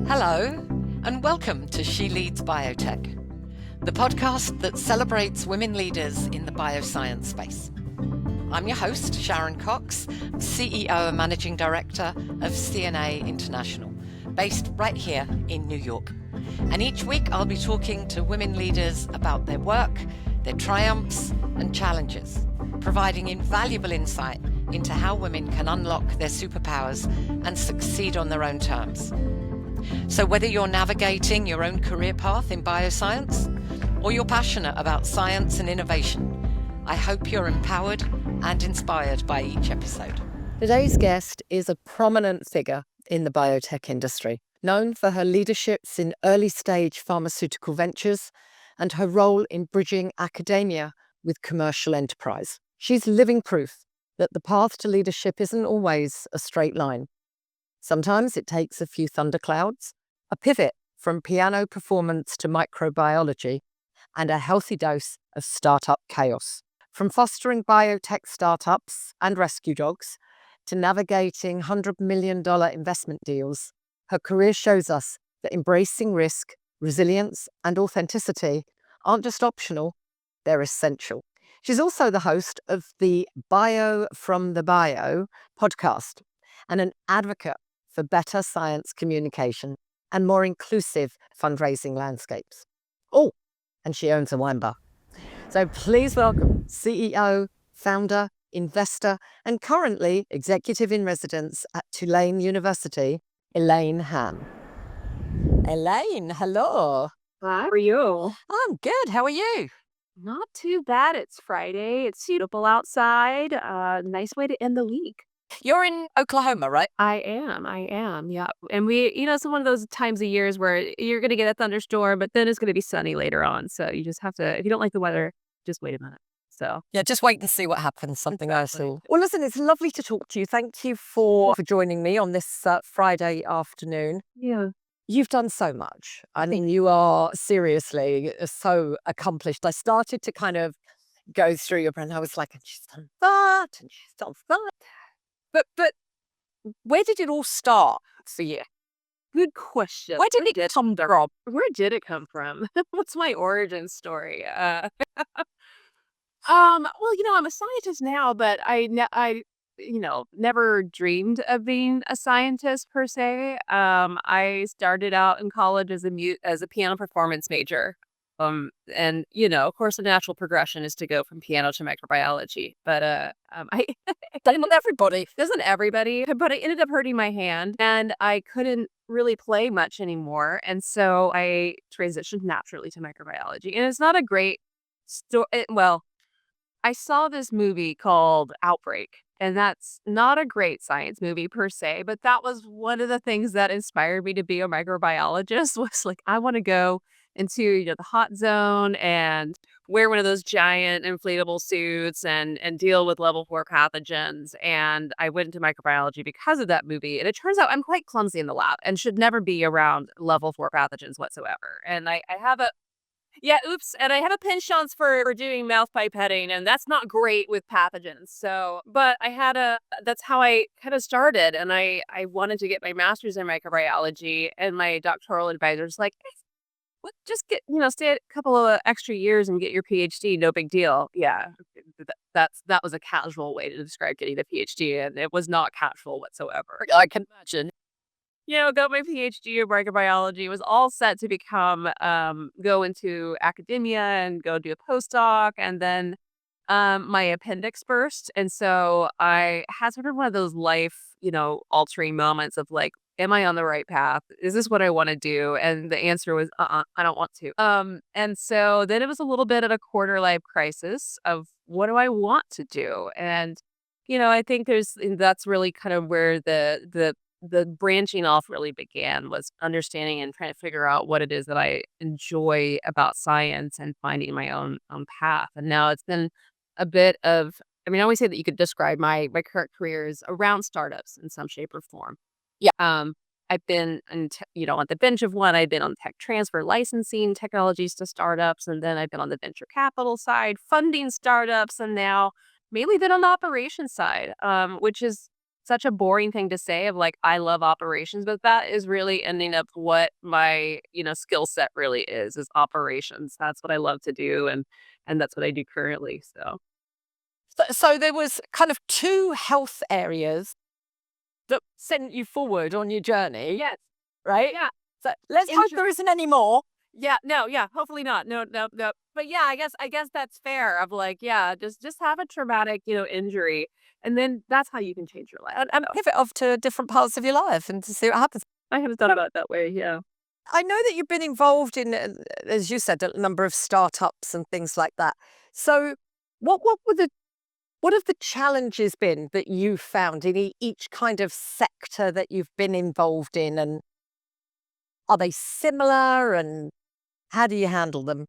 Hello, and welcome to She Leads Biotech, the podcast that celebrates women leaders in the bioscience space. I'm your host, Sharon Cox, CEO and Managing Director of CNA International, based right here in New York. And each week I'll be talking to women leaders about their work, their triumphs and challenges, providing invaluable insight into how women can unlock their superpowers and succeed on their own terms. So whether you're navigating your own career path in bioscience or you're passionate about science and innovation, I hope you're empowered and inspired by each episode. Today's guest is a prominent figure in the biotech industry, known for her leaderships in early-stage pharmaceutical ventures and her role in bridging academia with commercial enterprise. She's living proof that the path to leadership isn't always a straight line. Sometimes it takes a few thunderclouds, a pivot from piano performance to microbiology, and a healthy dose of startup chaos. From fostering biotech startups and rescue dogs to navigating $100 million investment deals, her career shows us that embracing risk, resilience, and authenticity aren't just optional, they're essential. She's also the host of the Bio from the Bayou podcast and an advocate for better science communication and more inclusive fundraising landscapes. Oh, and she owns a wine bar. So please welcome CEO, founder, investor, and currently executive in residence at Tulane University, Elaine Hamm. Elaine, hello. Hi, how are you? I'm good. How are you? Not too bad. It's Friday. It's beautiful outside. Nice way to end the week. You're in Oklahoma, right? I am. Yeah. And it's one of those times of years where you're going to get a thunderstorm, but then it's going to be sunny later on. So you just have to, if you don't like the weather, just wait a minute. So yeah, just wait and see what happens. Something else. Well, listen, it's lovely to talk to you. Thank you for joining me on this Friday afternoon. Yeah. You've done so much. I mean, you are seriously so accomplished. I started to kind of go through your brain. I was like, and she's done that, and she's done that. But where did it all start for you? Good question. Where did it come from? Where did it come from? What's my origin story? Well, I'm a scientist now, but I never dreamed of being a scientist per se. I started out in college as a piano performance major. And of course, the natural progression is to go from piano to microbiology. But I Not everybody. doesn't everybody? But I ended up hurting my hand, and I couldn't really play much anymore, and so I transitioned naturally to microbiology. And it's not a great story. Well, I saw this movie called Outbreak, and that's not a great science movie per se, but that was one of the things that inspired me to be a microbiologist. Was like, I want to go into the hot zone and wear one of those giant inflatable suits and deal with level 4 pathogens. And I went into microbiology because of that movie. And it turns out I'm quite clumsy in the lab and should never be around level 4 pathogens whatsoever. And I have a and I have a penchant for doing mouth pipetting, and that's not great with pathogens. So, but that's how I kind of started, and I wanted to get my master's in microbiology, and my doctoral advisor's like, just get, stay a couple of extra years and get your PhD, no big deal. Yeah, that was a casual way to describe getting a PhD, and it was not casual whatsoever. I can imagine. Got my PhD in microbiology, was all set to go into academia and go do a postdoc. And then my appendix burst. And so I had sort of one of those life, altering moments of like, am I on the right path? Is this what I want to do? And the answer was, I don't want to. And so then it was a little bit of a quarter life crisis of what do I want to do? And, I think that's really kind of where the branching off really began, was understanding and trying to figure out what it is that I enjoy about science and finding my own path. And now it's been a bit of, I always say that you could describe my current career as around startups in some shape or form. Yeah. I've been, on the bench of one. I've been on tech transfer licensing technologies to startups. And then I've been on the venture capital side, funding startups. And now mainly been on the operations side, which is such a boring thing to say of like, I love operations, but that is really ending up what my, skill set really is operations. That's what I love to do. And that's what I do currently. So So there was kind of two health areas that sent you forward on your journey, yes. right? Yeah. So let's hope there isn't any more. Yeah, no, yeah, hopefully not. No, no, no. But yeah, I guess that's fair of like, yeah, just have a traumatic, injury. And then that's how you can change your life. And pivot off to different parts of your life and to see what happens. I haven't thought about it that way, yeah. I know that you've been involved in, as you said, a number of startups and things like that. So what have the challenges been that you've found in each kind of sector that you've been involved in? And are they similar? And how do you handle them?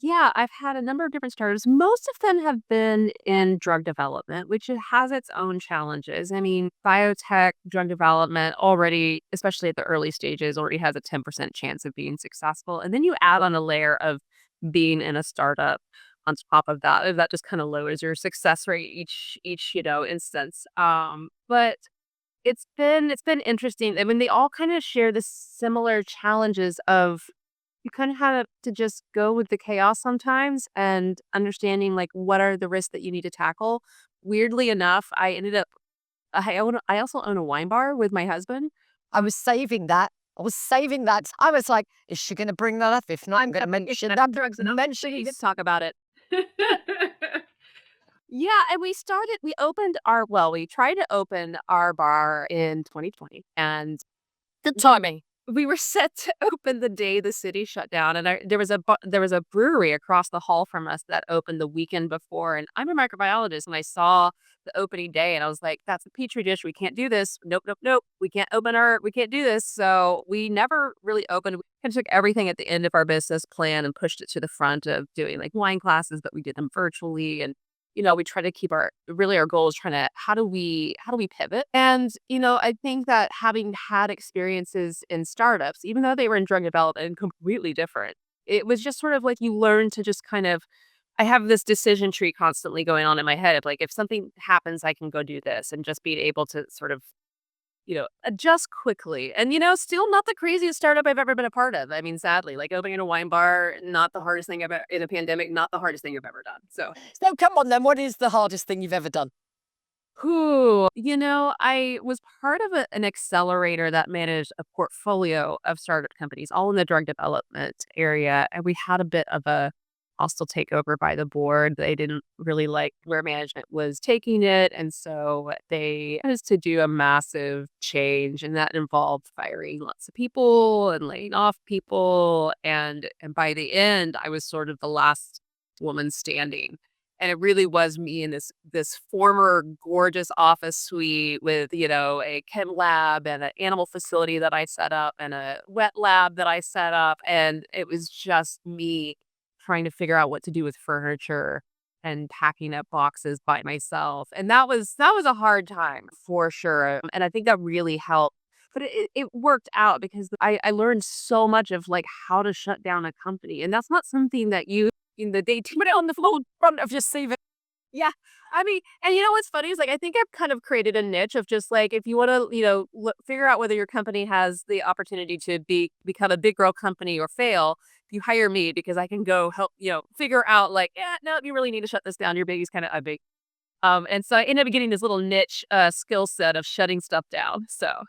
Yeah, I've had a number of different startups. Most of them have been in drug development, which it has its own challenges. I mean, biotech drug development already, especially at the early stages, already has a 10% chance of being successful. And then you add on a layer of being in a startup on top of that. That just kind of lowers your success rate each instance. But it's been interesting. I mean, they all kind of share the similar challenges of you kind of have to just go with the chaos sometimes and understanding like what are the risks that you need to tackle. Weirdly enough, I also own a wine bar with my husband. I was saving that. I was saving that. I was like, is she going to bring that up? If not, I'm going to mention that. Drugs and Mention let's talk about it. Yeah, and we tried to open our bar in 2020 and good timing. we were set to open the day the city shut down, and there was a brewery across the hall from us that opened the weekend before. And I'm a microbiologist, and I saw the opening day, and I was like, "That's a petri dish. We can't do this. Nope, nope, nope. We can't do this." So we never really opened. We kind of took everything at the end of our business plan and pushed it to the front of doing like wine classes, but we did them virtually. And we try to keep our goal is trying to how do we pivot? And I think that having had experiences in startups, even though they were in drug development and completely different, it was just sort of like you learn to just kind of I have this decision tree constantly going on in my head of like if something happens, I can go do this, and just being able to sort of adjust quickly. And, still not the craziest startup I've ever been a part of. I mean, sadly, like opening a wine bar, not the hardest thing in a pandemic, not the hardest thing I've ever done. So come on then. What is the hardest thing you've ever done? I was part of an accelerator that managed a portfolio of startup companies, all in the drug development area. And we had a bit of a hostile takeover by the board. They didn't really like where management was taking it. And so they had to do a massive change. And that involved firing lots of people and laying off people. And by the end, I was sort of the last woman standing. And it really was me in this former gorgeous office suite with, a chem lab and an animal facility that I set up and a wet lab that I set up. And it was just me trying to figure out what to do with furniture and packing up boxes by myself. And that was a hard time for sure. And I think that really helped. But it worked out because I learned so much of like how to shut down a company. And that's not something that you in the day put it on the front of your CV. Yeah. I mean, and what's funny is like I think I've kind of created a niche of just like if you want to, figure out whether your company has the opportunity to become a big girl company or fail, you hire me because I can go help, figure out like, yeah, no, you really need to shut this down. Your baby's kind of big. And so I ended up getting this little niche skill set of shutting stuff down. So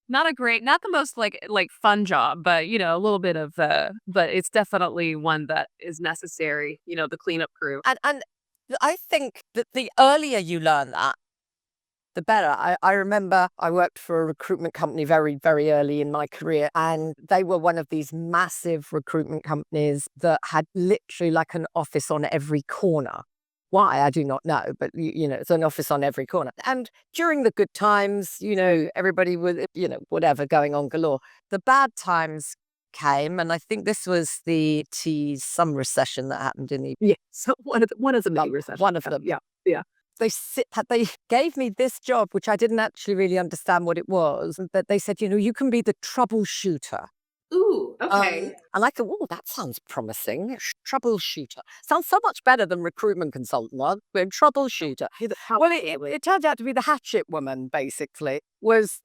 not the most like fun job, but a little bit of but it's definitely one that is necessary, the cleanup crew. And I think that the earlier you learn that, the better. I remember I worked for a recruitment company very, very early in my career, and they were one of these massive recruitment companies that had literally like an office on every corner. Why, I do not know, but it's an office on every corner. And during the good times, everybody was, whatever going on galore. The bad times came, and I think this was some recession that happened in the So one of the big recessions. one of them. Yeah. They gave me this job, which I didn't actually really understand what it was, but they said, you can be the troubleshooter. Ooh. Ooh, okay. And I thought, oh, that sounds promising. Troubleshooter. Sounds so much better than recruitment consultant. Well, we're troubleshooter. Well, it turned out to be the hatchet woman, basically, was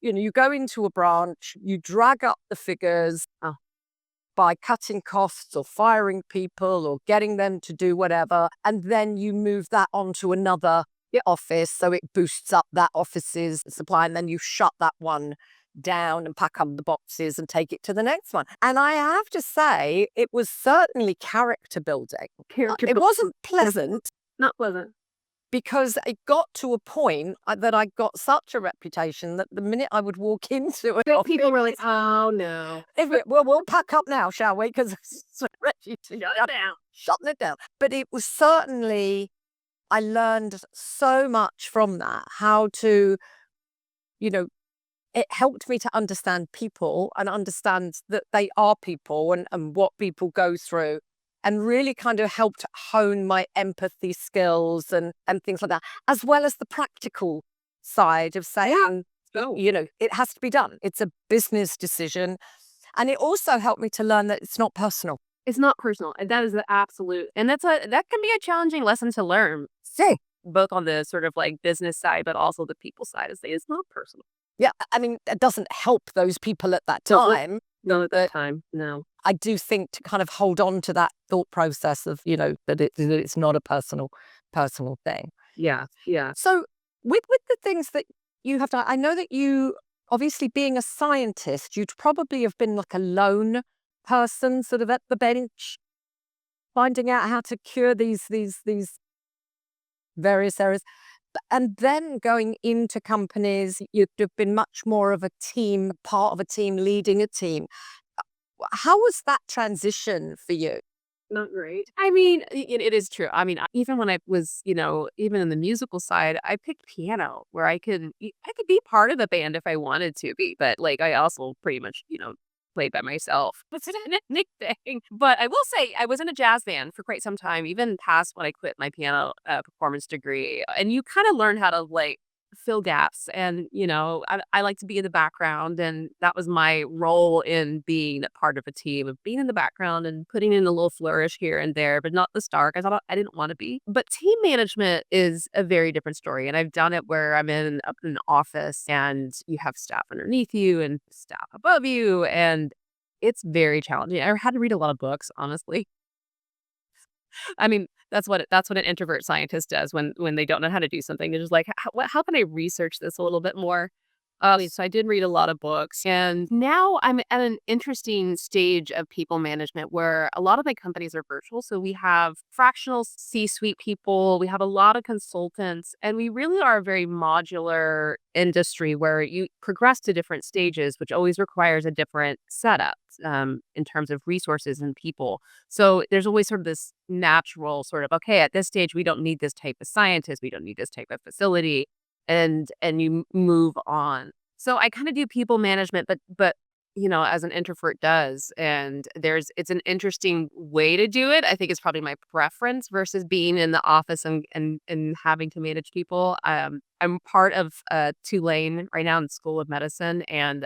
you go into a branch, you drag up the figures by cutting costs or firing people or getting them to do whatever. And then you move that onto another office. So it boosts up that office's supply. And then you shut that one down and pack up the boxes and take it to the next one. And I have to say, it was certainly character building. It wasn't pleasant. Not pleasant. Because it got to a point that I got such a reputation that the minute I would walk into it, people were like, oh no. Well, we'll pack up now, shall we? Because it's ready to shutting it down. But it was certainly, I learned so much from that, how to, it helped me to understand people and understand that they are people and what people go through, and really kind of helped hone my empathy skills and things like that, as well as the practical side of saying, it has to be done. It's a business decision. And it also helped me to learn that it's not personal. It's not personal. And that is the absolute. And that can be a challenging lesson to learn. Both on the sort of like business side, but also the people side, is it's not personal. Yeah. I mean, it doesn't help those people at that time. No, at that time, no. I do think to kind of hold on to that thought process of, that it's not a personal thing. Yeah, yeah. So with the things that you have done, I know that you, obviously being a scientist, you'd probably have been like a lone person sort of at the bench, finding out how to cure these various areas. And then going into companies, you'd have been much more of a team, part of a team, leading a team. How was that transition for you? Not great. I mean, it is true. I mean, even when I was, even in the musical side, I picked piano, where I could be part of the band if I wanted to be, but like I also pretty much, played by myself. It's a nickname. But I will say I was in a jazz band for quite some time, even past when I quit my piano performance degree. And you kind of learn how to like fill gaps. And, I like to be in the background. And that was my role in being a part of a team, of being in the background and putting in a little flourish here and there, but not the star, because I didn't want to be. But team management is a very different story. And I've done it where I'm up in an office and you have staff underneath you and staff above you. And it's very challenging. I had to read a lot of books, honestly. I mean, that's what an introvert scientist does when they don't know how to do something. They're just like, how can I research this a little bit more? So I did read a lot of books, and now I'm at an interesting stage of people management where a lot of my companies are virtual. So we have fractional C-suite people, we have a lot of consultants, and we really are a very modular industry where you progress to different stages, which always requires a different setup in terms of resources and people. So there's always sort of this natural sort of, okay, at this stage, we don't need this type of scientist, we don't need this type of facility. And you move on. So I kind of do people management, but as an introvert does, and it's an interesting way to do it. I think it's probably my preference versus being in the office and having to manage people. I'm part of Tulane right now in the School of Medicine, and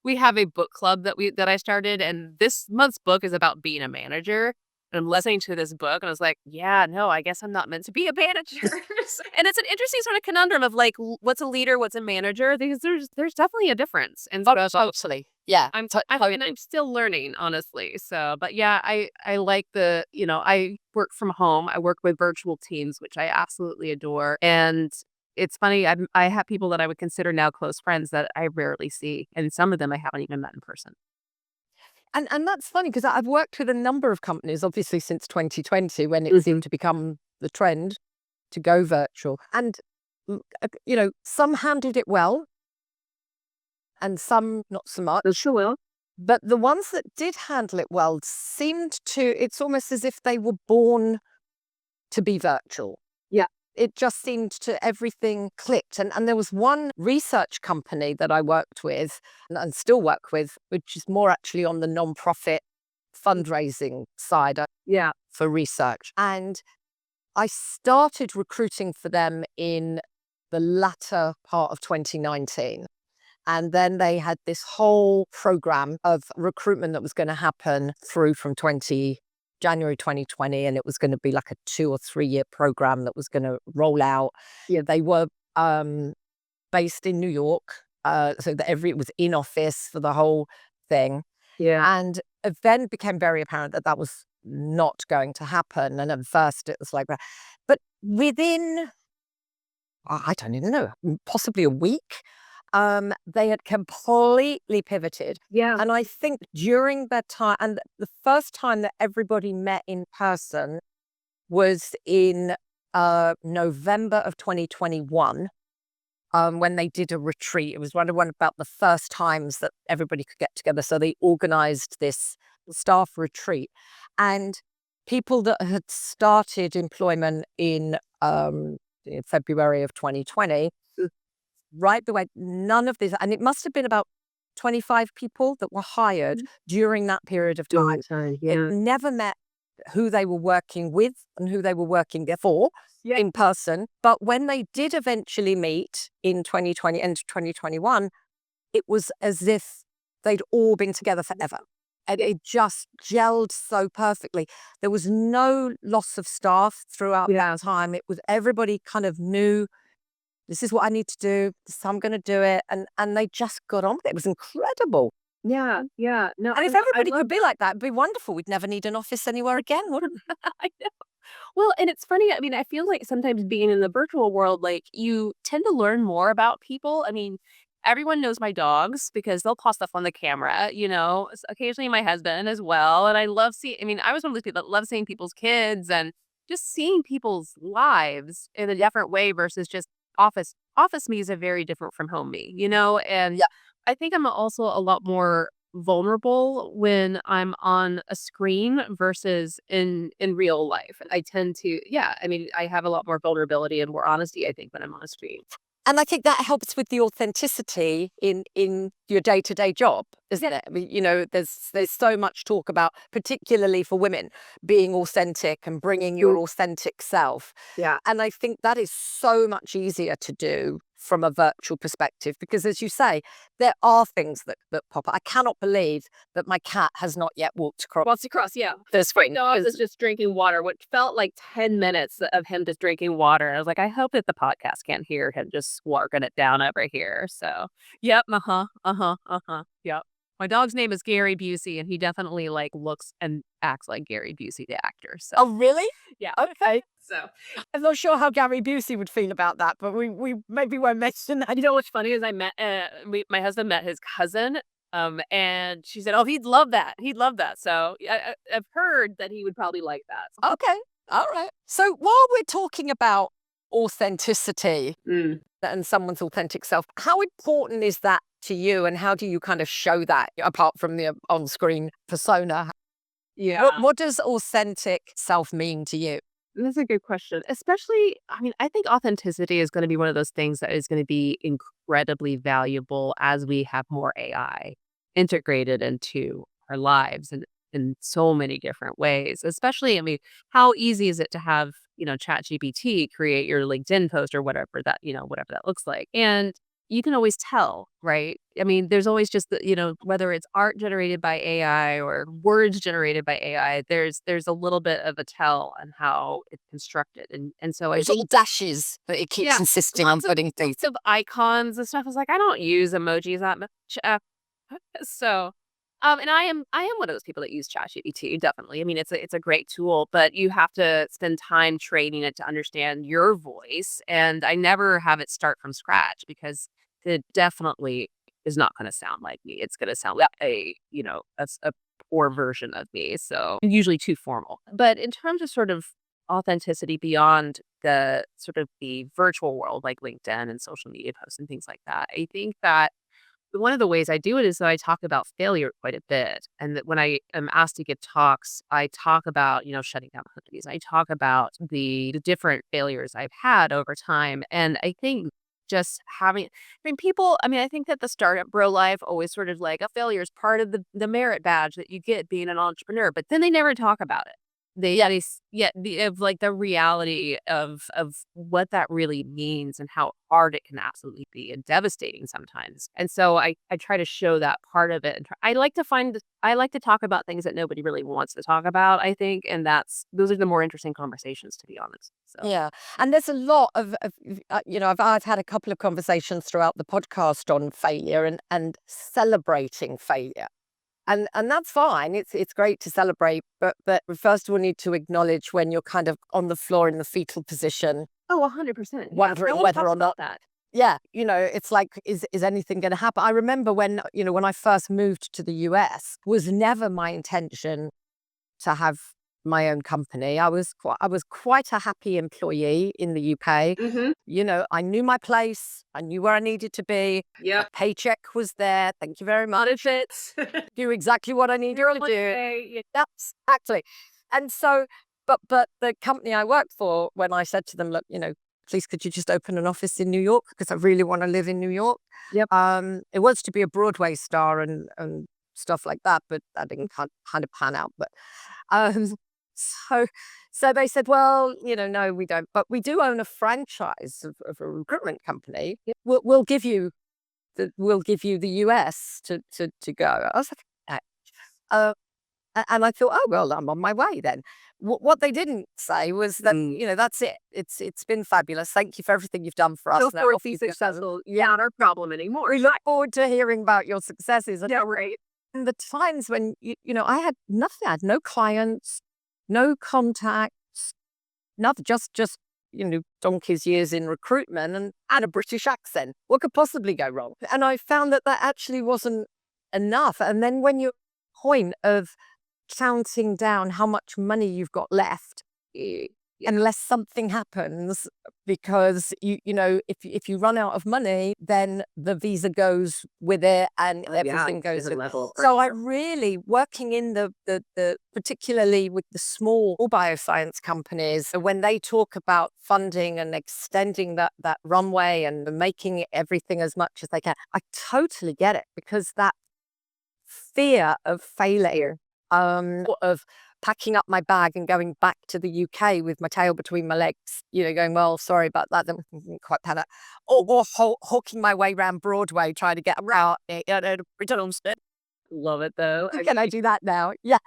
we have a book club that I started, and this month's book is about being a manager. And I'm listening to this book and I was like, yeah, no, I guess I'm not meant to be a manager. And it's an interesting sort of conundrum of like, what's a leader, what's a manager? Because there's definitely a difference. And Totally. Yeah. I'm still learning, honestly. So, but yeah, I like I work from home. I work with virtual teams, which I absolutely adore. And it's funny, I have people that I would consider now close friends that I rarely see. And some of them I haven't even met in person. And that's funny because I've worked with a number of companies, obviously since 2020, when it seemed to become the trend to go virtual. And, some handled it well and some not so much. Sure will. But the ones that did handle it well it's almost as if they were born to be virtual. Yeah. It just seemed to everything clicked. And there was one research company that I worked with and still work with, which is more actually on the nonprofit fundraising side for research. And I started recruiting for them in the latter part of 2019. And then they had this whole program of recruitment that was going to happen through from January 2020. And it was going to be like a 2 or 3 year program that was going to roll out. Yeah, they were based in New York. So that it was in office for the whole thing. Yeah. And it then became very apparent that that was not going to happen. And at first it was like that. But within, I don't even know, possibly a week, they had completely pivoted. Yeah. And I think during that time, and the first time that everybody met in person was in November of 2021. When they did a retreat. It was one about the first times that everybody could get together. So they organized this staff retreat. And people that had started employment in February of 2020, right the way, none of this, and it must have been about 25 people that were hired during that period of time. Yeah. It never met who they were working with and who they were working for in person. But when they did eventually meet in 2020 and 2021, it was as if they'd all been together forever. And it just gelled so perfectly. There was no loss of staff throughout that time. It was everybody kind of knew, this is what I need to do. This is how I'm going to do it. And they just got on with it. It was incredible. Yeah. Yeah. No, And if everybody could be like that, it'd be wonderful. We'd never need an office anywhere again, wouldn't we? I know. Well, and it's funny. I mean, I feel like sometimes being in the virtual world, like you tend to learn more about people. I mean, everyone knows my dogs because they'll pop stuff on the camera, occasionally my husband as well. And I love I mean, I was one of those people that love seeing people's kids and just seeing people's lives in a different way versus just office. Office me is a very different from home me, and I think I'm also a lot more vulnerable when I'm on a screen versus in real life. I tend to, I mean, I have a lot more vulnerability and more honesty, I think, when I'm on a screen. And I think that helps with the authenticity in your day-to-day job, isn't it? I mean, there's so much talk about, particularly for women, being authentic and bringing your authentic self. Yeah. And I think that is so much easier to do from a virtual perspective, because as you say, there are things that pop up. I cannot believe that my cat has not yet walked across the screen. No, I was just drinking water, what felt like 10 minutes of him just drinking water. I was like, I hope that the podcast can't hear him just slurping it down over here. So, yep, yep. My dog's name is Gary Busey, and he definitely looks and acts like Gary Busey, the actor. So. Oh, really? Yeah. Okay. So I'm not sure how Gary Busey would feel about that, but we maybe won't mention that. you know what's funny is I met my husband met his cousin, and she said, "Oh, he'd love that. He'd love that." So I've heard that he would probably like that. So. Okay, all right. So while we're talking about authenticity and someone's authentic self, how important is that to you, and how do you kind of show that apart from the on-screen persona? Yeah. What does authentic self mean to you? That's a good question. Especially, I mean, I think authenticity is going to be one of those things that is going to be incredibly valuable as we have more AI integrated into our lives and in so many different ways. Especially, I mean, how easy is it to have, ChatGPT create your LinkedIn post or whatever that looks like. And you can always tell, right? I mean, there's always just whether it's art generated by AI or words generated by AI, there's a little bit of a tell on how it's constructed. And so I There's think little dashes that it keeps insisting on putting things. of icons and stuff. I was like, I don't use emojis that much. So and I am one of those people that use ChatGPT, definitely. I mean, it's a great tool, but you have to spend time training it to understand your voice. And I never have it start from scratch because it definitely is not going to sound like me. It's going to sound like a poor version of me. So usually too formal. But in terms of sort of authenticity beyond the sort of the virtual world, like LinkedIn and social media posts and things like that, I think that one of the ways I do it is that I talk about failure quite a bit. And that when I am asked to give talks, I talk about, shutting down companies. I talk about the different failures I've had over time. And I think just having, I think that the startup bro life always sort of like a failure is part of the merit badge that you get being an entrepreneur, but then they never talk about it. of like the reality of what that really means and how hard it can absolutely be and devastating sometimes. And so I try to show that part of it. And I like to talk about things that nobody really wants to talk about, I think, and those are the more interesting conversations, to be honest. So Yeah. And there's a lot I've had a couple of conversations throughout the podcast on failure and celebrating failure. And that's fine. It's great to celebrate, but we first of all need to acknowledge when you're kind of on the floor in the fetal position, 100%. wondering whether or not that. yeah, it's like, is anything going to happen? I remember when I first moved to the US, was never my intention to have my own company. I was quite a happy employee in the UK. I knew my place. I knew where I needed to be. Yep. My paycheck was there. Thank you very much. Do exactly what I need to do. That's actually. And so, but the company I worked for, when I said to them, look, please could you just open an office in New York because I really want to live in New York. Yep. It was to be a Broadway star and stuff like that, but that didn't kind of pan out. But so they said, well, no, we don't, but we do own a franchise of a recruitment company. We'll give you the US to go. I was like, okay. And I thought, oh well, I'm on my way then. What they didn't say was that that's it. It's been fabulous. Thank you for everything you've done for us. So for be successful, not our problem anymore. We look forward to hearing about your successes. Yeah, right. And the times when I had nothing, I had no clients, no contacts, nothing, just donkey's years in recruitment and a British accent. What could possibly go wrong? And I found that actually wasn't enough. And then when you're at the point of counting down how much money you've got left, unless something happens, because if you run out of money, then the visa goes with it and everything goes with it. So I really, working in the particularly with the small bioscience companies, when they talk about funding and extending that runway and making everything as much as they can, I totally get it, because that fear of failure, of packing up my bag and going back to the UK with my tail between my legs, going, well, sorry about that, then quite panic, or hawking my way around Broadway trying to get around, Love it though. Can I do that now? Yeah,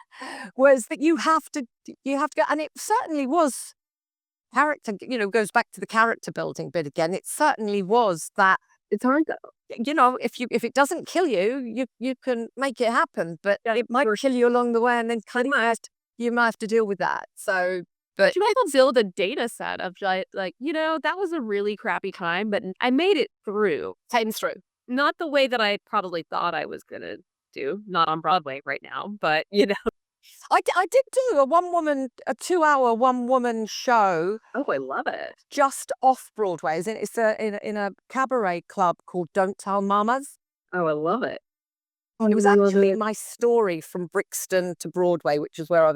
was that you have to go, and it certainly was character. Goes back to the character building bit again. It certainly was that. It's hard though. If it doesn't kill you, you can make it happen, but it might kill you along the way, and then you might have to deal with that. So, but you might as well build a data set of like, that was a really crappy time, but I made it through. Came through. Not the way that I probably thought I was gonna do. Not on Broadway right now, but I did do a 2-hour one-woman show. Oh, I love it. Just off Broadway. It's in a cabaret club called Don't Tell Mamas. Oh, I love it. It was actually my story from Brixton to Broadway, which is where I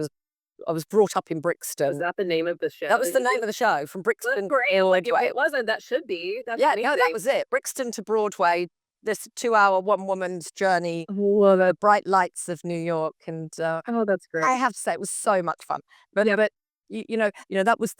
was brought up in Brixton. Was that the name of the show? That was the name of the show, from Brixton. Great. It wasn't. That should be. That's amazing. No, that was it. Brixton to Broadway. This 2-hour one-woman's journey, the bright lights of New York, and oh, that's great. I have to say it was so much fun. But that was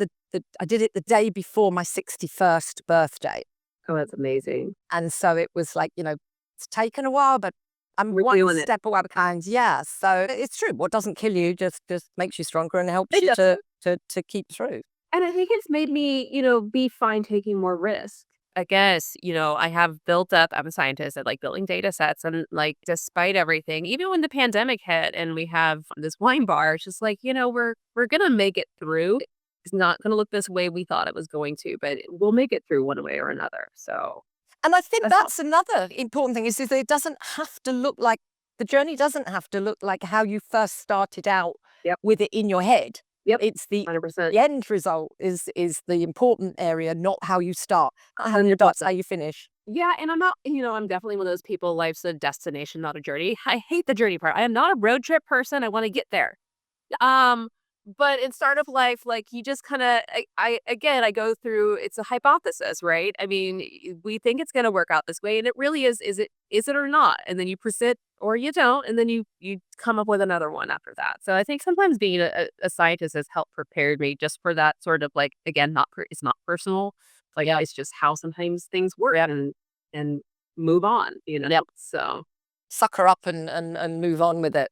I did it the day before my 61st birthday. Oh, that's amazing. And so it was like, it's taken a while, but I'm one step away behind. Yeah, so it's true. What doesn't kill you just makes you stronger and helps you to keep through. And I think it's made me, be fine taking more risks. I guess, I have built up, I'm a scientist at like building data sets, and like, despite everything, even when the pandemic hit and we have this wine bar, it's just like, we're going to make it through. It's not going to look this way we thought it was going to, but we'll make it through one way or another. So, and I think that's another important thing is that it doesn't have to look like, the journey doesn't have to look like how you first started out with it in your head. Yep. It's the 100%. The end result is the important area, not how you start. 100%. That's how you finish. Yeah, and I'm not, I'm definitely one of those people, life's a destination, not a journey. I hate the journey part. I am not a road trip person. I want to get there. But in startup life, like you just kind of, I go through, it's a hypothesis, right? I mean, we think it's going to work out this way and it really is it or not? And then you pursue it or you don't. And then you come up with another one after that. So I think sometimes being a scientist has helped prepare me just for that sort of like, again, it's not personal. Like it's just how sometimes things work and move on, Yep. So. Sucker up and move on with it.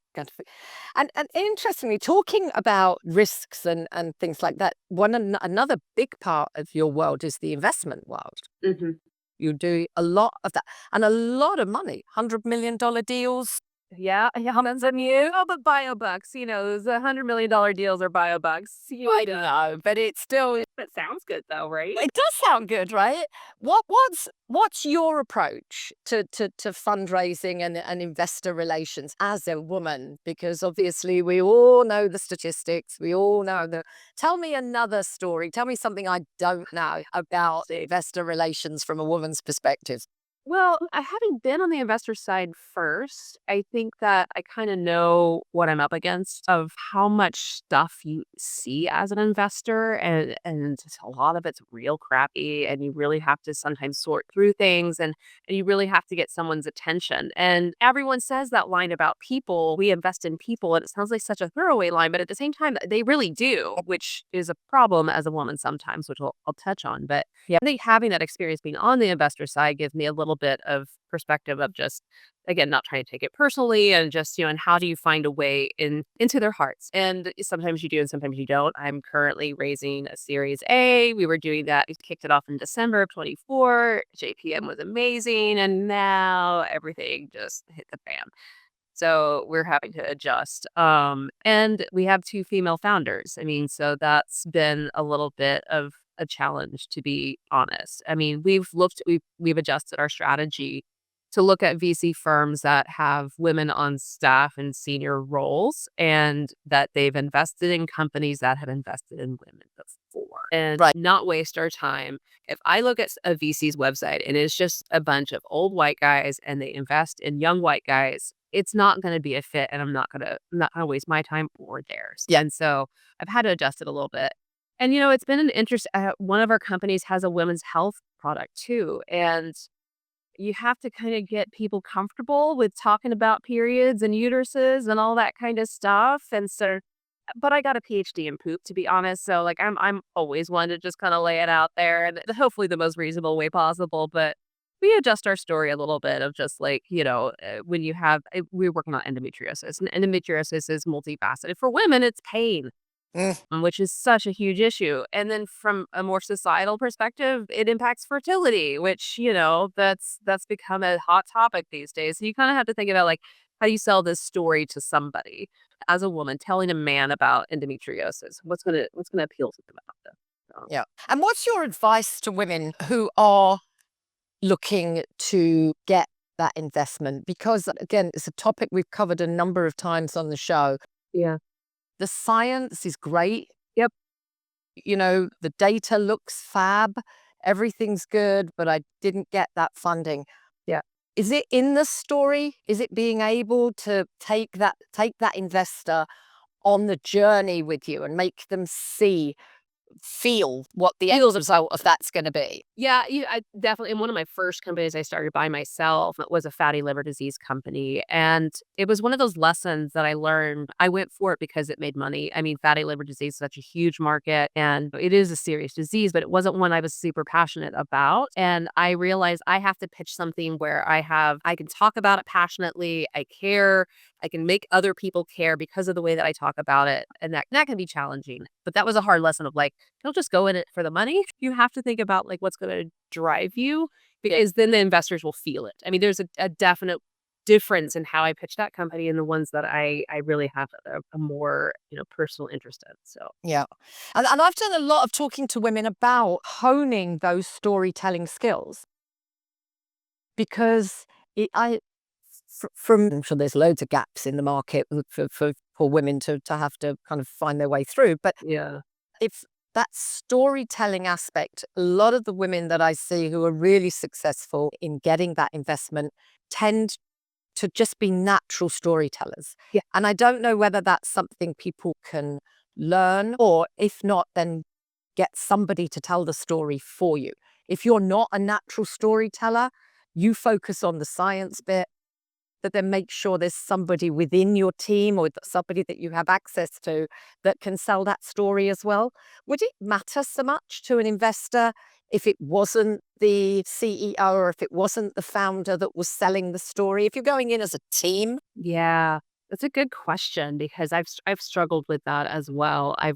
And interestingly, talking about risks and things like that, another big part of your world is the investment world. Mhm. You do a lot of that and a lot of money, $100 million deals. Yeah, depends on you. Oh, but bio bucks, those $100 million deals are bio bucks. I don't know, but it's still That sounds good though, right? it does sound good, right? What's your approach to fundraising and investor relations as a woman? Because obviously we all know the statistics. We all know the. Tell me another story. Tell me something I don't know about investor relations from a woman's perspective. Well, having been on the investor side first, I think that I kind of know what I'm up against of how much stuff you see as an investor and a lot of it's real crappy and you really have to sometimes sort through things and you really have to get someone's attention. And everyone says that line about people, we invest in people and it sounds like such a throwaway line, but at the same time they really do, which is a problem as a woman sometimes, which I'll touch on. But yeah, I think having that experience being on the investor side gives me a little bit of perspective of just, again, not trying to take it personally and just, and how do you find a way into their hearts? And sometimes you do and sometimes you don't. I'm currently raising a Series A. We were doing that. We kicked it off in December of 24. JPM was amazing. And now everything just hit the fan. So we're having to adjust. And we have two female founders. I mean, so that's been a little bit of a challenge, to be honest. I mean, we've adjusted our strategy to look at VC firms that have women on staff in senior roles and that they've invested in companies that have invested in women before and Right. not waste our time. If I look at a VC's website and it's just a bunch of old white guys and they invest in young white guys, it's not going to be a fit and I'm not going to waste my time or theirs. Yeah. And so I've had to adjust it a little bit. And it's been an interest. One of our companies has a women's health product too, and you have to kind of get people comfortable with talking about periods and uteruses and all that kind of stuff. And so, but I got a PhD in poop, to be honest. So like I'm always one to just kind of lay it out there and hopefully the most reasonable way possible. But we adjust our story a little bit of just like, when you have, we're working on endometriosis and endometriosis is multifaceted. For women, it's pain. Mm. Which is such a huge issue. And then from a more societal perspective, it impacts fertility, which, that's become a hot topic these days. So you kind of have to think about like, how do you sell this story to somebody as a woman telling a man about endometriosis? What's gonna appeal to them about this? So. Yeah. And what's your advice to women who are looking to get that investment? Because again, it's a topic we've covered a number of times on the show. Yeah. The science is great. Yep. The data looks fab. Everything's good, but I didn't get that funding. Yeah. Is it in the story? Is it being able to take that investor on the journey with you and make them feel what the end result of that's going to be? Yeah, I definitely. In one of my first companies I started by myself, it was a fatty liver disease company. And it was one of those lessons that I learned. I went for it because it made money. I mean, fatty liver disease is such a huge market and it is a serious disease, but it wasn't one I was super passionate about. And I realized I have to pitch something where I can talk about it passionately. I care. I can make other people care because of the way that I talk about it. And that can be challenging. But that was a hard lesson of like, don't just go in it for the money. You have to think about like what's going to drive you because then the investors will feel it. I mean, there's a definite difference in how I pitch that company and the ones that I really have a more, personal interest in. So, Yeah. And I've done a lot of talking to women about honing those storytelling skills because I'm sure there's loads of gaps in the market for women to have to kind of find their way through. But yeah. if that storytelling aspect, a lot of the women that I see who are really successful in getting that investment tend to just be natural storytellers. Yeah. And I don't know whether that's something people can learn, or if not, then get somebody to tell the story for you. If you're not a natural storyteller, you focus on the science bit, but then make sure there's somebody within your team or somebody that you have access to that can sell that story as well. Would it matter so much to an investor if it wasn't the CEO or if it wasn't the founder that was selling the story? If you're going in as a team? Yeah, that's a good question because I've struggled with that as well. I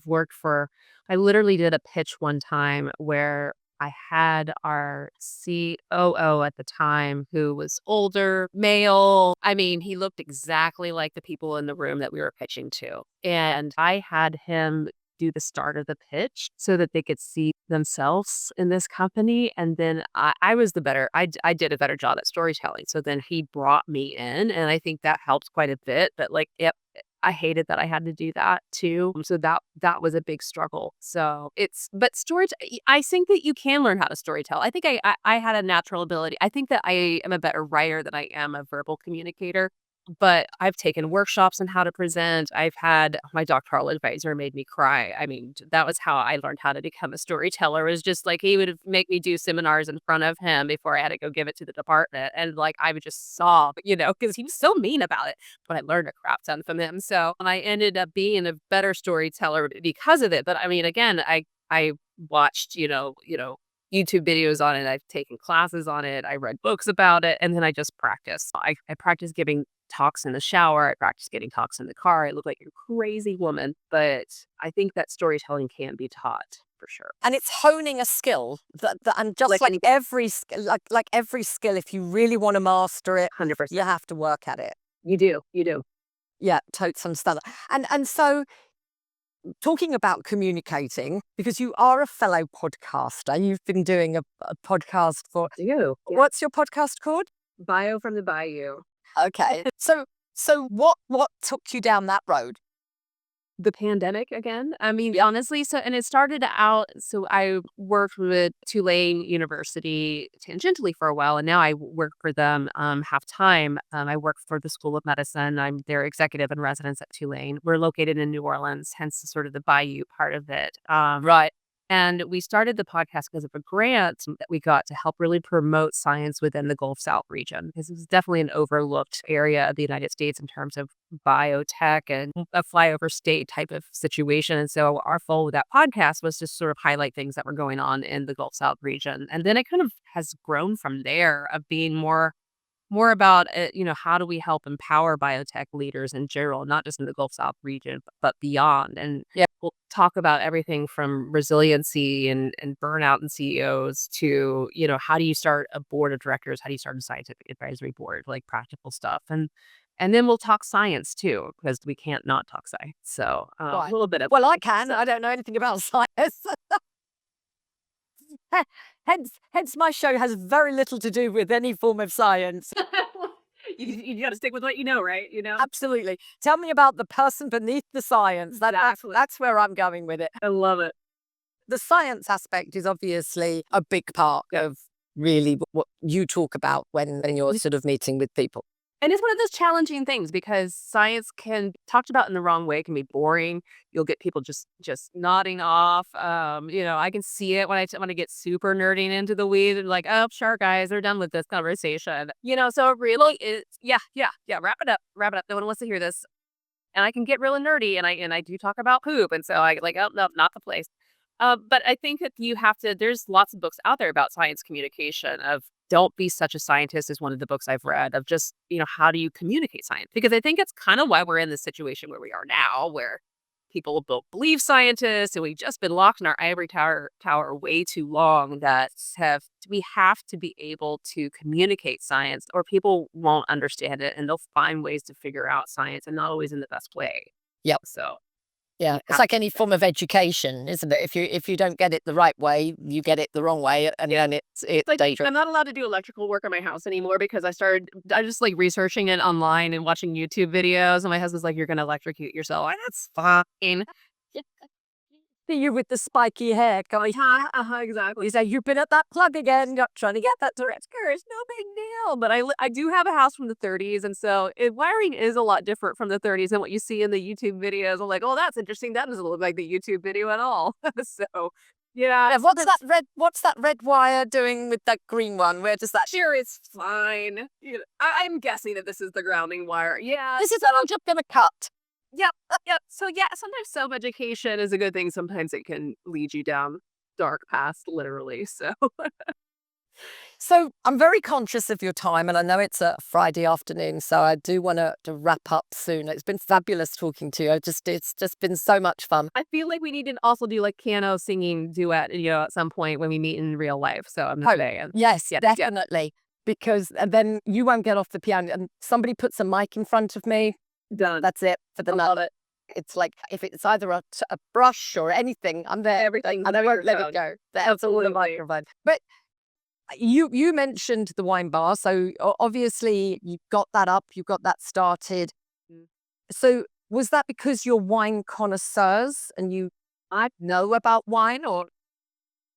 literally did a pitch one time where I had our COO at the time who was older, male. I mean, he looked exactly like the people in the room that we were pitching to. And I had him do the start of the pitch so that they could see themselves in this company. And then I was I did a better job at storytelling. So then he brought me in, and I think that helps quite a bit. But like, yep, I hated that I had to do that too. So that was a big struggle. But storage, I think that you can learn how to storytell. I think I had a natural ability. I think that I am a better writer than I am a verbal communicator. But I've taken workshops on how to present. I've had my doctoral advisor made me cry. I mean, that was how I learned how to become a storyteller. It was just like he would make me do seminars in front of him before I had to go give it to the department. And like I would just sob, because he was so mean about it. But I learned a crap ton from him. So I ended up being a better storyteller because of it. But I mean, again, I watched, YouTube videos on it. I've taken classes on it. I read books about it. And then I just practiced. I practiced giving talks in the shower. I practiced getting talks in the car. I look like a crazy woman, but I think that storytelling can be taught for sure. And it's honing a skill and just like every skill, like every skill, if you really want to master it, 100%. you have to work at it. You do. Yeah, totes understand that. And so talking about communicating, because you are a fellow podcaster, you've been doing a podcast for What's your podcast called? Bio from the Bayou. Okay. So what took you down that road? The pandemic again. I mean, honestly, and it started out, so I worked with Tulane University tangentially for a while, and now I work for them half time. I work for the School of Medicine. I'm their executive in residence at Tulane. We're located in New Orleans, hence sort of the Bayou part of it. Right. And we started the podcast because of a grant that we got to help really promote science within the Gulf South region, because it was definitely an overlooked area of the United States in terms of biotech and a flyover state type of situation. And so our goal with that podcast was to sort of highlight things that were going on in the Gulf South region. And then it kind of has grown from there of being more about, how do we help empower biotech leaders in general, not just in the Gulf South region, but beyond. And we'll talk about everything from resiliency and burnout in CEOs to, how do you start a board of directors? How do you start a scientific advisory board, like practical stuff? And then we'll talk science too, because we can't not talk science. So a little bit of. Well, I can. I don't know anything about science. Hence, my show has very little to do with any form of science. You got to stick with what you know, right? Absolutely. Tell me about the person beneath the science. That's where I'm going with it. I love it. The science aspect is obviously a big part of really what you talk about when you're sort of meeting with people. And it's one of those challenging things because science talked about in the wrong way, can be boring. You'll get people just nodding off. I can see it when I get super nerding into the weeds and like, oh, sure, guys, they're done with this conversation. So it really is, yeah, wrap it up. No one wants to hear this. And I can get really nerdy, and I do talk about poop, and so I like, oh no, not the place. But I think that there's lots of books out there about science communication of Don't Be Such a Scientist is one of the books I've read of just, how do you communicate science? Because I think it's kind of why we're in the situation where we are now, where people don't believe scientists and we've just been locked in our ivory tower way too long we have to be able to communicate science or people won't understand it and they'll find ways to figure out science and not always in the best way. Yep. So yeah, it's like any form of education, isn't it? If you don't get it the right way, you get it the wrong way, and then it's like, dangerous. I'm not allowed to do electrical work in my house anymore because I just like researching it online and watching YouTube videos, and my husband's like, "You're gonna electrocute yourself." And that's fine. see you with the spiky hair going, Exactly. you say, you've been at that club again, you're trying to get that direct. It's no big deal. But I do have a house from the 30s, and so wiring is a lot different from the 30s than what you see in the YouTube videos. I'm like, oh, that's interesting. That doesn't look like the YouTube video at all. So, yeah. Yeah, what's that red wire doing with that green one? Where does that Sure, it's fine. I'm guessing that this is the grounding wire. Yeah. This is what I'm just gonna cut. Yep. Yep. So yeah, sometimes self-education is a good thing. Sometimes it can lead you down dark paths, literally. So So I'm very conscious of your time, and I know it's a Friday afternoon, so I do want to wrap up soon. It's been fabulous talking to you. It's just been so much fun. I feel like we need to also do like piano singing duet, at some point when we meet in real life. So I'm not saying. Yes, definitely. Because and then you won't get off the piano, and somebody puts a mic in front of me. Done. That's it for the night. It's like if it's either a brush or anything, I'm there. Everything. And I won't let it go. That's all the microphone. But you mentioned the wine bar, so obviously you got that up, you got that started. So was that because you're wine connoisseurs and I know about wine, or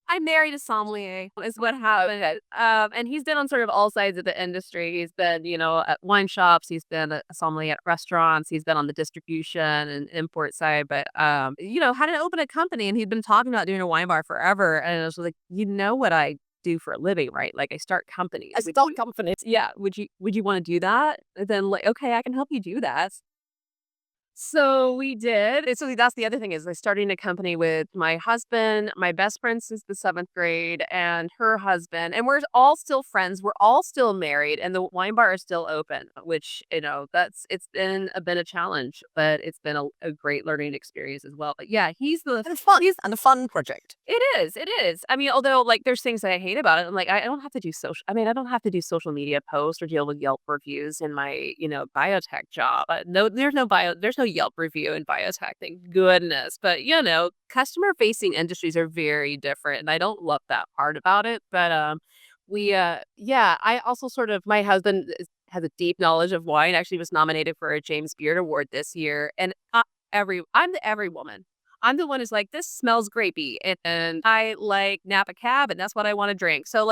I married a sommelier is what happened. And he's been on sort of all sides of the industry. He's been, at wine shops. He's been a sommelier at restaurants. He's been on the distribution and import side. But, had to open a company, and he'd been talking about doing a wine bar forever. And I was like, what I do for a living, right? Like I start companies. I start companies. Yeah. Would you want to do that? And then like, okay, I can help you do that. So we did. So that's the other thing is I starting a company with my husband, my best friend since the 7th grade, and her husband, and we're all still friends. We're all still married, and the wine bar is still open. Which it's been a challenge, but it's been a great learning experience as well. But yeah, he's a fun project. It is. It is. I mean, although like there's things that I hate about it. I'm like, I don't have to do social. I mean, I don't have to do social media posts or deal with Yelp reviews in my biotech job. No, there's no Yelp review in biotech, thank goodness. But customer facing industries are very different, and I don't love that part about it. But I also my husband has a deep knowledge of wine. Actually, was nominated for a James Beard Award this year, and I'm the every woman. I'm the one who's like, this smells grapey, and I like Napa Cab, and that's what I want to drink. So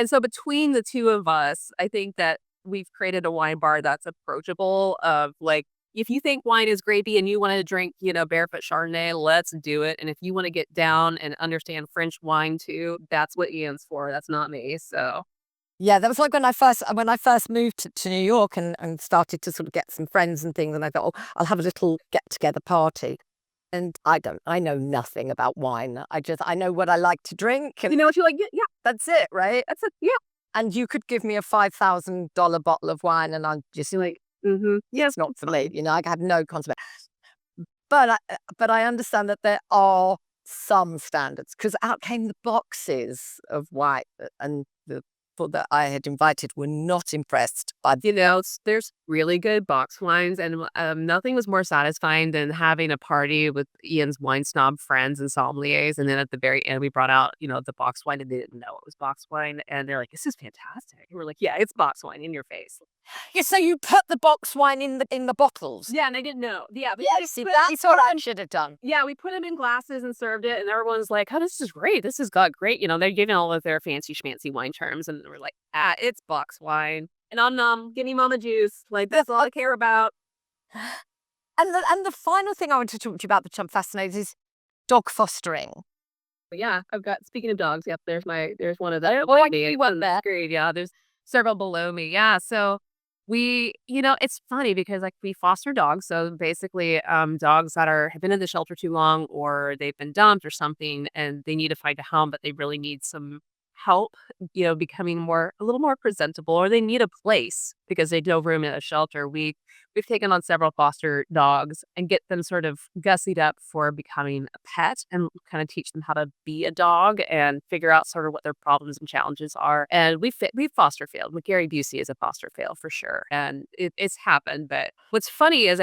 so between the two of us, I think that we've created a wine bar that's approachable. Of like, if you think wine is grapey and you want to drink, barefoot Chardonnay, let's do it. And if you want to get down and understand French wine too, that's what Ian's for. That's not me. So. Yeah, that was like when I first moved to New York and started to sort of get some friends and things, and I thought, oh, I'll have a little get together party. And I know nothing about wine. I know what I like to drink. And you know what you like? Yeah, that's it, right? That's it. Yeah. And you could give me a $5,000 bottle of wine, and I'm just like, yes, it's not for me. I have no concept. But I understand that there are some standards, because out came the boxes of wine, and the people that I had invited were not impressed by. There's really good box wines, and nothing was more satisfying than having a party with Ian's wine snob friends and sommeliers, and then at the very end we brought out the box wine, and they didn't know it was box wine, and they're like, "This is fantastic." And we're like, "Yeah, it's box wine in your face." Yeah, so you put the box wine in the bottles. Yeah, and they didn't know. Yeah, but see, that's what I should have done. Yeah, we put them in glasses and served it, and everyone's like, "Oh, this is great. This has got great." They're giving all of their fancy schmancy wine terms, and we're like, it's box wine. And give me mama juice. Like, that's all I care about. And the final thing I want to talk to you about, which I'm fascinated, is dog fostering. But yeah, speaking of dogs, yep, there's one of them. Oh, I wasn't that great. Yeah, there's several below me. Yeah, so it's funny because like we foster dogs. So basically, dogs that have been in the shelter too long, or they've been dumped or something, and they need to find a home, but they really need some help, becoming a little more presentable, or they need a place because they don't room in a shelter. We've taken on several foster dogs and get them sort of gussied up for becoming a pet, and kind of teach them how to be a dog and figure out sort of what their problems and challenges are. And we've foster failed. Gary Busey is a foster fail for sure, and it's happened. But what's funny is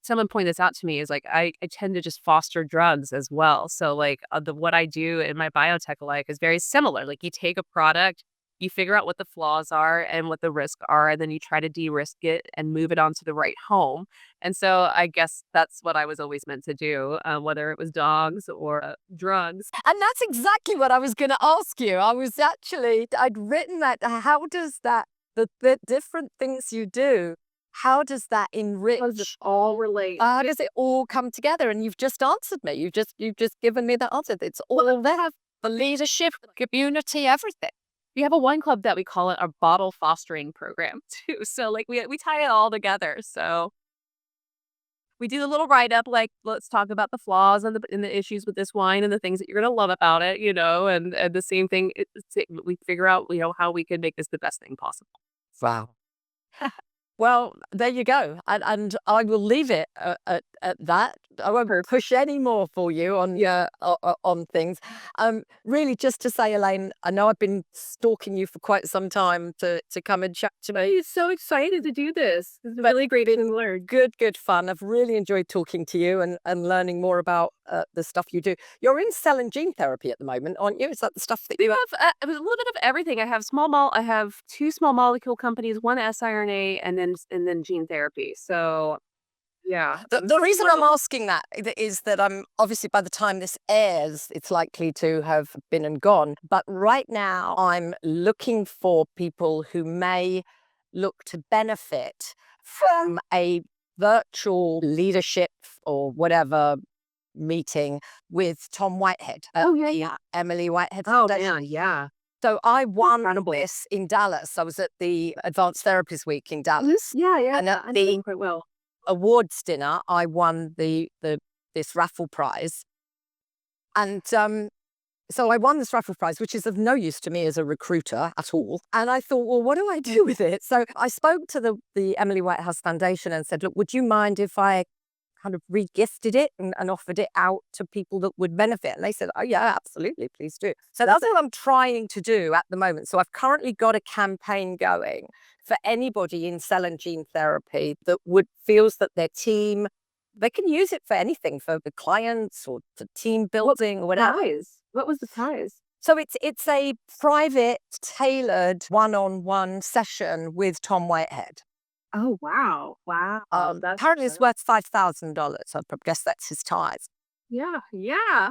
someone pointed this out to me, is like I tend to just foster drugs as well. So like what I do in my biotech life is very similar. Like you take a product, You figure out what the flaws are and what the risks are, and then you try to de-risk it and move it onto the right home. And so I guess that's what I was always meant to do, whether it was dogs or drugs. And that's exactly what I was going to ask you. I'd written that. How does that, the different things you do, how does that enrich? How does it all relate? How does it all come together? And you've just answered me. You've just given me the answer. It's all there. The leadership, community, everything. We have a wine club that we call it our bottle fostering program too. So like we tie it all together. So we do the little write up, like let's talk about the flaws and the issues with this wine and the things that you're gonna love about it, and the same thing. We figure out how we can make this the best thing possible. Wow. Well, there you go. And I will leave it at that. I won't push any more for you on things. Really, just to say, Elaine, I know I've been stalking you for quite some time to come and chat to me. I'm so excited to do this. It's really great to learn. Good fun. I've really enjoyed talking to you and learning more about the stuff you do. You're in cell and gene therapy at the moment, aren't you? Is that the stuff that you have? A little bit of everything. I have 2 small molecule companies, 1 siRNA, and then gene therapy. So yeah. The reason I'm asking that is that I'm obviously, by the time this airs, it's likely to have been and gone. But right now I'm looking for people who may look to benefit from a virtual leadership or whatever meeting with Tom Whitehead. Emily Whitehead. Oh, man, yeah. So I won this in Dallas. I was at the Advanced Therapies Week in Dallas. Yeah. And at the quite well. awards dinner, I won this raffle prize. And so I won this raffle prize, which is of no use to me as a recruiter at all. And I thought, well, what do I do with it? So I spoke to the Emily Whitehouse Foundation and said, look, would you mind if I kind of re-gifted it and offered it out to people that would benefit? And they said, oh yeah, absolutely, please do. So that's what I'm trying to do at the moment. So I've currently got a campaign going for anybody in cell and gene therapy that feels that their team, they can use it for anything, for the clients or for team building or whatever. What was the prize? So it's a private, tailored, one-on-one session with Tom Whitehead. Oh, wow. Apparently it's worth $5,000. I guess that's his tithe. Yeah.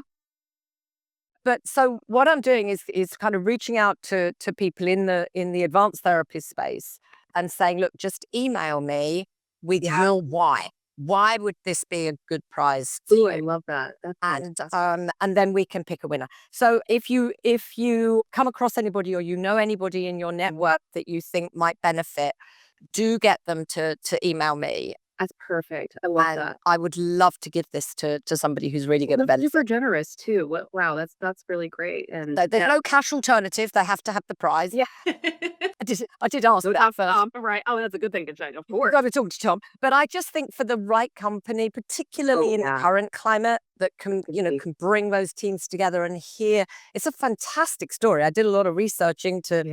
But so what I'm doing is kind of reaching out to people in the advanced therapy space and saying, look, just email me with your why. Why would this be a good prize? Ooh, I love that. And then we can pick a winner. So if you come across anybody or anybody in your network that you think might benefit, do get them to email me. That's perfect. I love that. I would love to give this to somebody who's really going to benefit. Super generous too. Wow, that's really great. And there's no cash alternative. They have to have the prize. Yeah. I did ask that first. Right. Oh, that's a good thing to check, of course. Got to talk to Tom. But I just think for the right company, particularly in the current climate, that can bring those teams together and hear. It's a fantastic story. I did a lot of researching to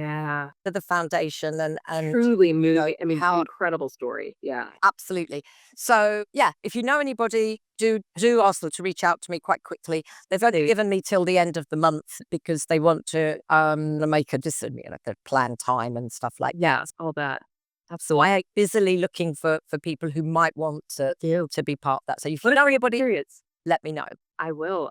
the foundation and truly moving. I mean, how incredible story. Yeah, absolutely. So if you know anybody, do ask them to reach out to me quite quickly. They've only given me till the end of the month because they want to make a decision, plan time and stuff like that. All that. So I am busily looking for people who might want to be part of that. So if you know anybody, let me know. I will.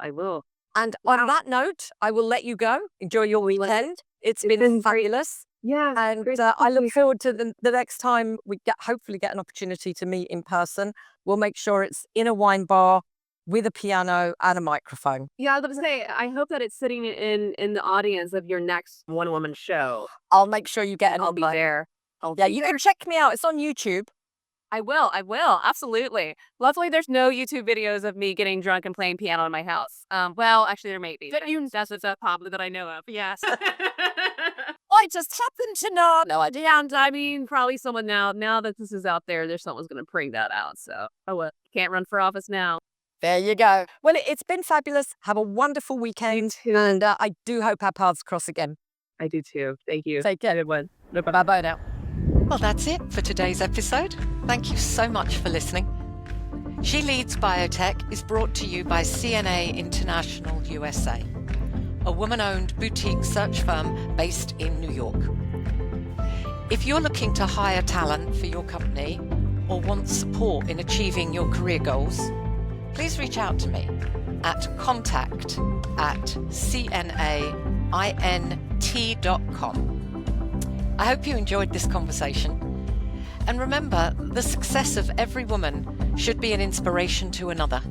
And on that note, I will let you go. Enjoy your weekend. It's been fabulous. Yeah. And I look forward to the next time we hopefully get an opportunity to meet in person. We'll make sure it's in a wine bar with a piano and a microphone. Yeah, I was going to say, I hope that it's sitting in the audience of your next one-woman show. I'll make sure you get an I'll be there. You can check me out. It's on YouTube. I will. Absolutely. Luckily, there's no YouTube videos of me getting drunk and playing piano in my house. Well, actually, there may be. That's probably that I know of. Yes. I just happen to know. No idea. And I mean, probably someone now that this is out there, someone's going to bring that out. So, can't run for office now. There you go. Well, it's been fabulous. Have a wonderful weekend. And I do hope our paths cross again. I do too. Thank you. Take care. Good one. Bye-bye now. Well, that's it for today's episode. Thank you so much for listening. She Leads Biotech is brought to you by CNA International USA. a woman-owned boutique search firm based in New York. If you're looking to hire talent for your company or want support in achieving your career goals, please reach out to me at contact@cnaint.com. I hope you enjoyed this conversation. And remember, the success of every woman should be an inspiration to another.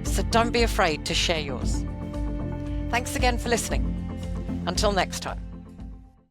So don't be afraid to share yours. Thanks again for listening. Until next time.